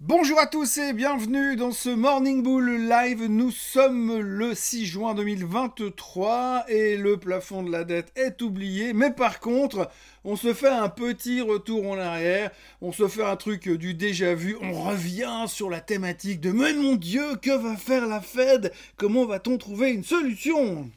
Bonjour à tous et bienvenue dans ce Morning Bull Live. Nous sommes le 6 juin 2023 et le plafond de la dette est oublié. Mais par contre, on se fait un petit retour en arrière. On se fait un truc du déjà vu. On revient sur la thématique de mais mon Dieu, que va faire la Fed? Comment va-t-on trouver une solution?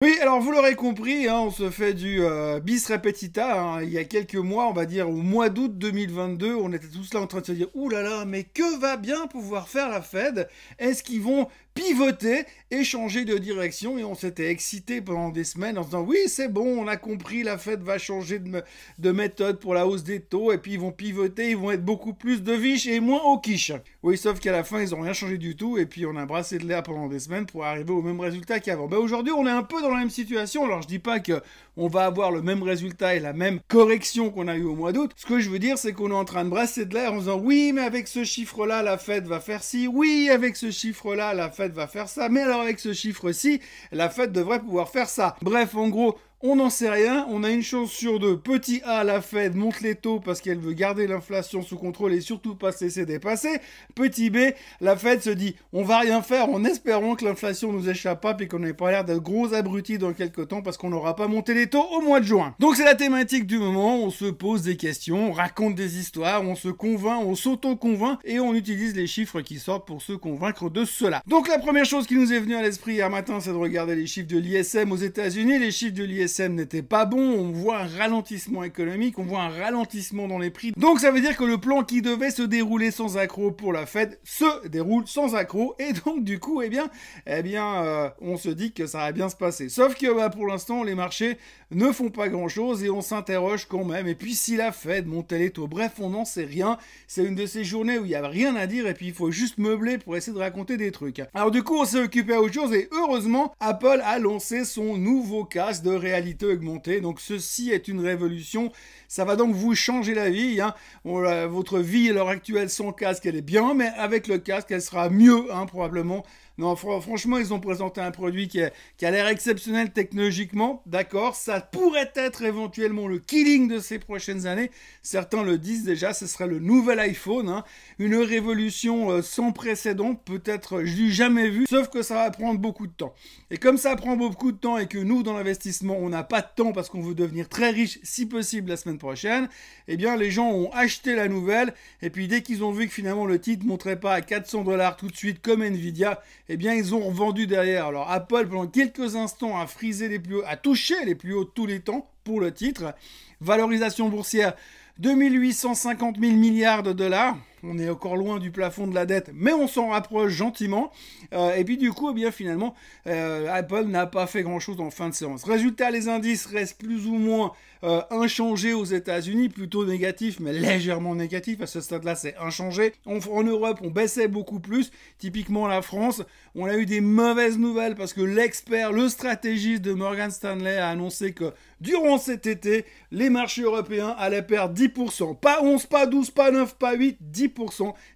Oui, alors vous l'aurez compris, on se fait du bis repetita. Il y a quelques mois, on va dire au mois d'août 2022, on était tous là en train de se dire « Ouh là là, mais que va bien pouvoir faire la Fed? Est-ce qu'ils vont pivoter et changer de direction ?» Et on s'était excité pendant des semaines en se disant « Oui, c'est bon, on a compris, la Fed va changer de méthode pour la hausse des taux et puis ils vont pivoter, ils vont être beaucoup plus dovish et moins hawkish. » Oui, sauf qu'à la fin, ils n'ont rien changé du tout et puis on a brassé de l'air pendant des semaines pour arriver au même résultat qu'avant. Aujourd'hui, on est un peu dans la même situation. Alors, je dis pas que on va avoir le même résultat et la même correction qu'on a eu au mois d'août. Ce que je veux dire, c'est qu'on est en train de brasser de l'air en disant oui, mais avec ce chiffre-là, la Fed va faire ci. Oui, avec ce chiffre-là, la Fed va faire ça. Mais alors avec ce chiffre-ci, la Fed devrait pouvoir faire ça. Bref, en gros, on n'en sait rien, on a une chance sur deux. Petit A, la Fed monte les taux parce qu'elle veut garder l'inflation sous contrôle et surtout pas se laisser dépasser. Petit B, la Fed se dit on va rien faire en espérant que l'inflation nous échappe pas et qu'on n'ait pas l'air d'être gros abrutis dans quelques temps parce qu'on n'aura pas monté les taux au mois de juin. Donc c'est la thématique du moment, on se pose des questions, on raconte des histoires, on se convainc, on s'auto-convainc et on utilise les chiffres qui sortent pour se convaincre de cela. Donc la première chose qui nous est venue à l'esprit hier matin, c'est de regarder les chiffres de l'ISM aux États-Unis. Les chiffres de l'ISM n'était pas bon, on voit un ralentissement économique, on voit un ralentissement dans les prix. Donc ça veut dire que le plan qui devait se dérouler sans accroc pour la Fed se déroule sans accroc et donc du coup, on se dit que ça va bien se passer. Sauf que pour l'instant, les marchés ne font pas grand-chose et on s'interroge quand même. Et puis si la Fed montait les taux, bref, on n'en sait rien. C'est une de ces journées où il n'y a rien à dire et puis il faut juste meubler pour essayer de raconter des trucs. Alors du coup, on s'est occupé à autre chose et heureusement, Apple a lancé son nouveau casque de réalité augmentée. Donc ceci est une révolution. Ça va donc vous changer la vie. Votre vie à l'heure actuelle sans casque, elle est bien, mais avec le casque, elle sera mieux, probablement. Non, franchement, ils ont présenté un produit qui a l'air exceptionnel technologiquement, d'accord. Ça pourrait être éventuellement le killing de ces prochaines années. Certains le disent déjà, ce serait le nouvel iPhone. Une révolution sans précédent, peut-être jamais vue, sauf que ça va prendre beaucoup de temps. Et comme ça prend beaucoup de temps et que nous, dans l'investissement, on n'a pas de temps parce qu'on veut devenir très riche, si possible, la semaine prochaine, eh bien, les gens ont acheté la nouvelle et puis dès qu'ils ont vu que finalement le titre ne monterait pas à 400 $ tout de suite comme Nvidia, eh bien, ils ont revendu derrière. Alors, Apple, pendant quelques instants, a frisé les plus hauts, a touché les plus hauts de tous les temps pour le titre. Valorisation boursière, 2850 000 milliards de dollars. On est encore loin du plafond de la dette, mais on s'en rapproche gentiment. Et puis du coup, finalement, Apple n'a pas fait grand-chose en fin de séance. Résultat, les indices restent plus ou moins inchangés aux États-Unis, plutôt négatifs, mais légèrement négatifs. À ce stade-là, c'est inchangé. En Europe, on baissait beaucoup plus. Typiquement, la France, on a eu des mauvaises nouvelles parce que l'expert, le stratégiste de Morgan Stanley a annoncé que durant cet été, les marchés européens allaient perdre 10%. Pas 11, pas 12, pas 9, pas 8, 10%.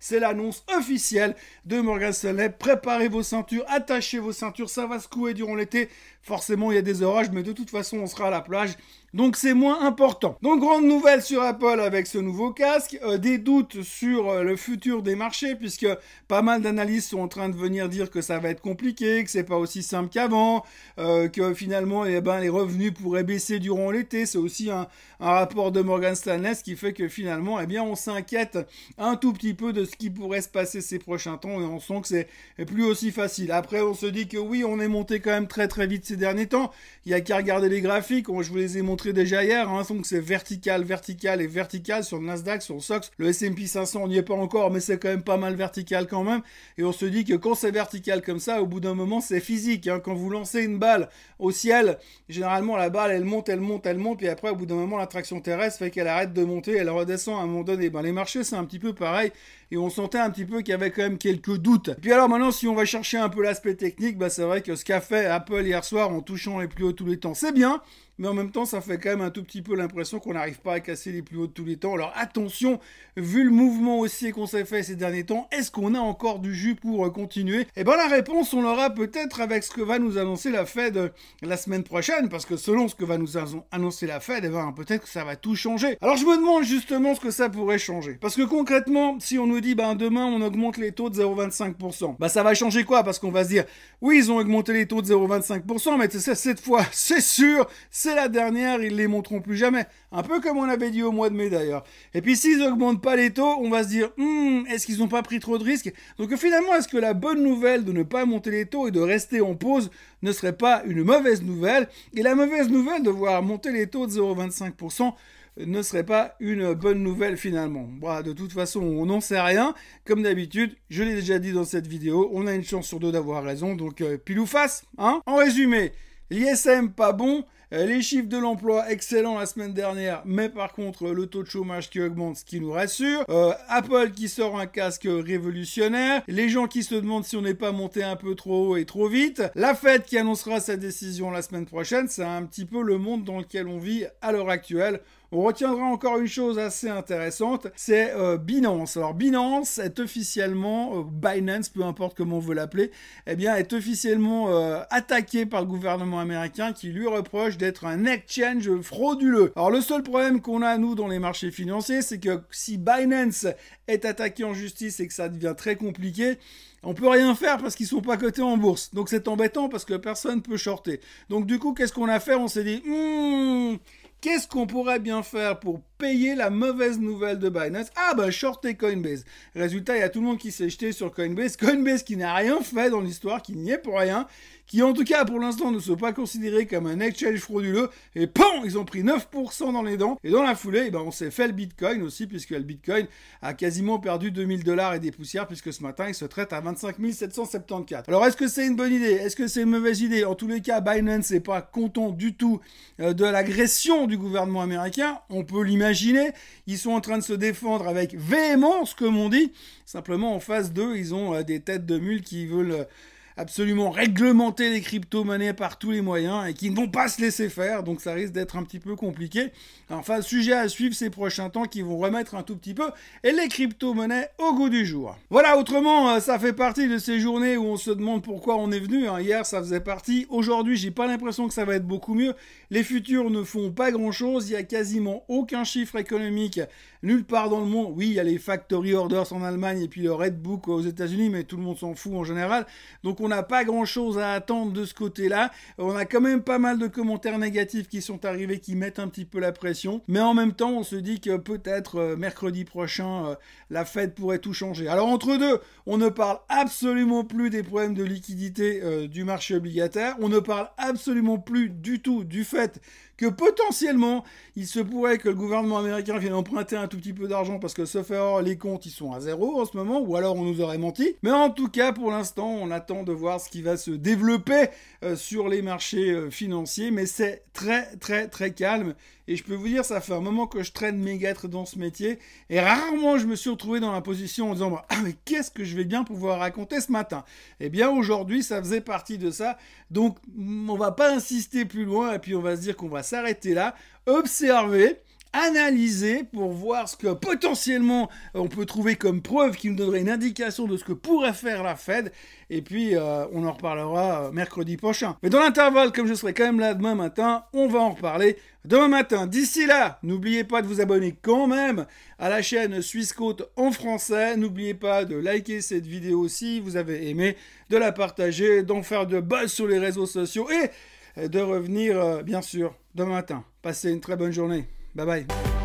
C'est l'annonce officielle de Morgan Stanley. Préparez vos ceintures, attachez vos ceintures, ça va secouer durant l'été. Forcément, il y a des orages, mais de toute façon, on sera à la plage. Donc, c'est moins important. Donc, grande nouvelle sur Apple avec ce nouveau casque. Des doutes sur le futur des marchés, puisque pas mal d'analystes sont en train de venir dire que ça va être compliqué, que c'est pas aussi simple qu'avant, que finalement, les revenus pourraient baisser durant l'été. C'est aussi un rapport de Morgan Stanley, ce qui fait que finalement, on s'inquiète un tout petit peu de ce qui pourrait se passer ces prochains temps et on sent que c'est plus aussi facile. Après, on se dit que oui, on est monté quand même très très vite ces derniers temps. Il y a qu'à regarder les graphiques, je vous les ai montrés déjà hier, donc c'est vertical, vertical et vertical sur le Nasdaq, sur le SOX. Le S&P 500, on n'y est pas encore, mais c'est quand même pas mal vertical quand même. Et on se dit que quand c'est vertical comme ça, au bout d'un moment, c'est physique. Quand vous lancez une balle au ciel, généralement la balle, elle monte, puis après, au bout d'un moment, l'attraction terrestre fait qu'elle arrête de monter, elle redescend à un moment donné. Les marchés, c'est un petit peu pareil. Et on sentait un petit peu qu'il y avait quand même quelques doutes. Et puis alors maintenant, si on va chercher un peu l'aspect technique, c'est vrai que ce qu'a fait Apple hier soir en touchant les plus hauts tous les temps, c'est bien. mais en même temps, ça fait quand même un tout petit peu l'impression qu'on n'arrive pas à casser les plus hauts de tous les temps. Alors attention, vu le mouvement haussier qu'on s'est fait ces derniers temps, est-ce qu'on a encore du jus pour continuer? Eh bien la réponse, on l'aura peut-être avec ce que va nous annoncer la Fed la semaine prochaine, parce que selon ce que va nous annoncer la Fed, eh ben, peut-être que ça va tout changer. Alors je me demande justement ce que ça pourrait changer. Parce que concrètement, si on nous dit demain on augmente les taux de 0,25%, ça va changer quoi? Parce qu'on va se dire, oui, ils ont augmenté les taux de 0,25%, mais cette fois, c'est sûr, c'est la dernière, ils les monteront plus jamais. Un peu comme on avait dit au mois de mai d'ailleurs. Et puis s'ils augmentent pas les taux, on va se dire, est-ce qu'ils n'ont pas pris trop de risques? Donc finalement, est-ce que la bonne nouvelle de ne pas monter les taux et de rester en pause ne serait pas une mauvaise nouvelle? Et la mauvaise nouvelle de voir monter les taux de 0,25% ne serait pas une bonne nouvelle finalement. Bon, de toute façon, on n'en sait rien. Comme d'habitude, je l'ai déjà dit dans cette vidéo, on a une chance sur deux d'avoir raison, donc pile ou face, hein. En résumé, l'ISM pas bon, les chiffres de l'emploi excellents la semaine dernière, mais par contre le taux de chômage qui augmente, ce qui nous rassure. Apple qui sort un casque révolutionnaire. Les gens qui se demandent si on n'est pas monté un peu trop haut et trop vite. La Fed qui annoncera sa décision la semaine prochaine. C'est un petit peu le monde dans lequel on vit à l'heure actuelle. On retiendra encore une chose assez intéressante, c'est Binance. Alors Binance est officiellement, Binance, peu importe comment on veut l'appeler, eh bien est officiellement attaqué par le gouvernement américain qui lui reproche d'être un exchange frauduleux. Alors le seul problème qu'on a nous dans les marchés financiers, c'est que si Binance est attaqué en justice et que ça devient très compliqué, on peut rien faire parce qu'ils sont pas cotés en bourse. Donc c'est embêtant parce que personne peut shorter. Donc du coup, qu'est-ce qu'on a fait? On s'est dit, qu'est-ce qu'on pourrait bien faire pour payer la mauvaise nouvelle de Binance? Shorter Coinbase. Résultat, il y a tout le monde qui s'est jeté sur Coinbase. Coinbase qui n'a rien fait dans l'histoire, qui n'y est pour rien, qui en tout cas pour l'instant ne sont pas considérés comme un exchange frauduleux. Et PAM, ils ont pris 9% dans les dents. Et dans la foulée, on s'est fait le Bitcoin aussi, puisque le Bitcoin a quasiment perdu 2000 $ et des poussières, puisque ce matin, il se traite à 25 774. Alors, est-ce que c'est une bonne idée? Est-ce que c'est une mauvaise idée? En tous les cas, Binance n'est pas content du tout de l'agression du gouvernement américain. On peut l'imaginer. Ils sont en train de se défendre avec véhémence, comme on dit. Simplement, en face d'eux, ils ont des têtes de mules qui veulent absolument réglementer les crypto-monnaies par tous les moyens et qui ne vont pas se laisser faire, donc ça risque d'être un petit peu compliqué. Enfin, sujet à suivre ces prochains temps qui vont remettre un tout petit peu et les crypto-monnaies au goût du jour. Voilà, autrement, ça fait partie de ces journées où on se demande pourquoi on est venu. Hier, ça faisait partie. Aujourd'hui, j'ai pas l'impression que ça va être beaucoup mieux. Les futurs ne font pas grand-chose. Il y a quasiment aucun chiffre économique nulle part dans le monde. Oui, il y a les factory orders en Allemagne et puis le Red Book aux États-Unis, mais tout le monde s'en fout en général. Donc on n'a pas grand-chose à attendre de ce côté-là. On a quand même pas mal de commentaires négatifs qui sont arrivés, qui mettent un petit peu la pression. Mais en même temps, on se dit que peut-être mercredi prochain, la Fed pourrait tout changer. Alors entre deux, on ne parle absolument plus des problèmes de liquidité du marché obligataire. On ne parle absolument plus du tout du fait que potentiellement, il se pourrait que le gouvernement américain vienne emprunter un tout petit peu d'argent parce que sauf erreur, les comptes ils sont à zéro en ce moment, ou alors on nous aurait menti. Mais en tout cas, pour l'instant, on attend de voir ce qui va se développer sur les marchés financiers, mais c'est très très très calme. Et je peux vous dire, ça fait un moment que je traîne mes guêtres dans ce métier. Et rarement, je me suis retrouvé dans la position en disant « Ah, mais qu'est-ce que je vais bien pouvoir raconter ce matin ?» Eh bien, aujourd'hui, ça faisait partie de ça. Donc, on va pas insister plus loin. Et puis, on va se dire qu'on va s'arrêter là, observer, analyser pour voir ce que potentiellement on peut trouver comme preuve qui nous donnerait une indication de ce que pourrait faire la Fed. Et puis, on en reparlera mercredi prochain. Mais dans l'intervalle, comme je serai quand même là demain matin, on va en reparler demain matin. D'ici là, n'oubliez pas de vous abonner quand même à la chaîne Suisse Côte en français. N'oubliez pas de liker cette vidéo si vous avez aimé, de la partager, d'en faire de buzz sur les réseaux sociaux et de revenir, bien sûr, demain matin. Passez une très bonne journée. Bye bye.